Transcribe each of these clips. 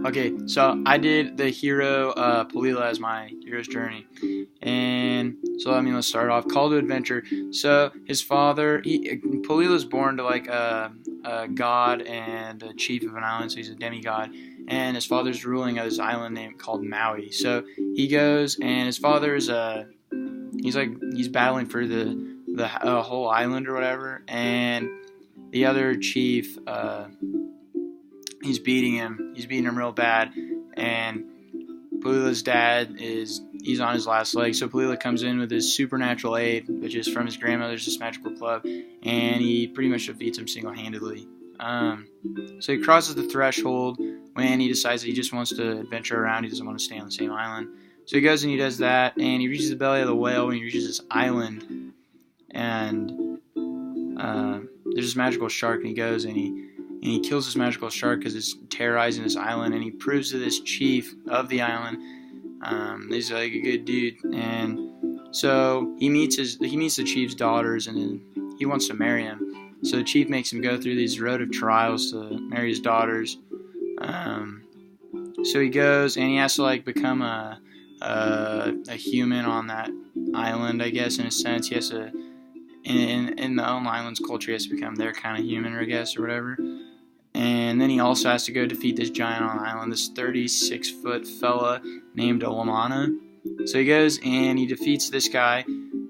Okay, so I did the hero Palila as my hero's journey, and so let's start off. Call to adventure. So his father, Palila's born to like a god and a chief of an island, so he's a demigod, and his father's ruling of this island named called Maui. So he goes, and his father is he's battling for the whole island or whatever, and the other chief he's beating him real bad, and Palila's dad he's on his last leg, so Palila comes in with his supernatural aid, which is from his grandmother's this magical club, and he pretty much defeats him single-handedly. So he crosses the threshold when he decides that he just wants to adventure around. He doesn't want to stay on the same island. So he goes and he does that, and he reaches the belly of the whale when he reaches this island, and there's this magical shark, and he goes and he kills this magical shark because it's terrorizing this island, and he proves to this chief of the island he's like a good dude, and so he meets the chief's daughters, and then he wants to marry him. So the chief makes him go through these road of trials to marry his daughters. So he goes and he has to like become a human on that island, I guess, in a sense. He has to in the own island's culture, he has to become their kind of human, I guess, or whatever. And then he also has to go defeat this giant on the island, this 36-foot fella named Lamana. So he goes and he defeats this guy,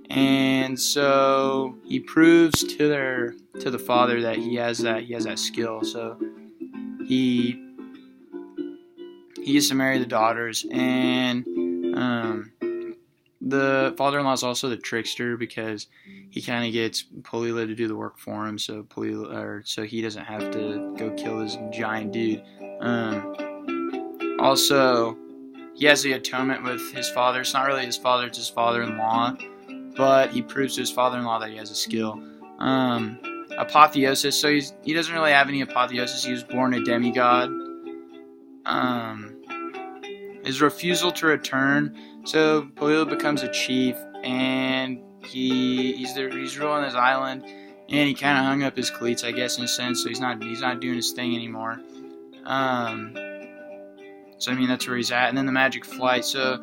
and so he proves to the father that he has that skill. So he gets to marry the daughters, and the father-in-law is also the trickster because he kind of gets Palila to do the work for him, so so he doesn't have to go kill this giant dude. Also, he has the atonement with his father. It's not really his father; it's his father-in-law. But he proves to his father-in-law that he has a skill. Apotheosis. So he doesn't really have any apotheosis. He was born a demigod. His refusal to return. So Palila becomes a chief, and he's ruling his island, and he kind of hung up his cleats, I guess, in a sense. So he's not doing his thing anymore. So that's where he's at. And then the magic flight. So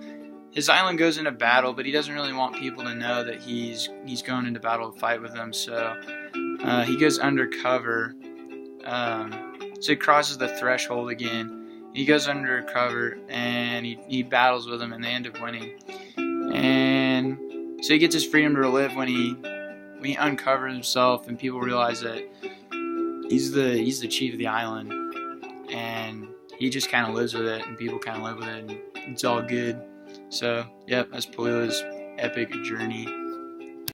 his island goes into battle, but he doesn't really want people to know that he's going into battle to fight with them. So he goes undercover. So he crosses the threshold again. He goes undercover and he battles with them, and they end up winning. And so he gets his freedom to live when he uncovers himself, and people realize that he's the chief of the island, and he just kind of lives with it, and people kind of live with it, and it's all good. So, yep, that's Palila's epic journey.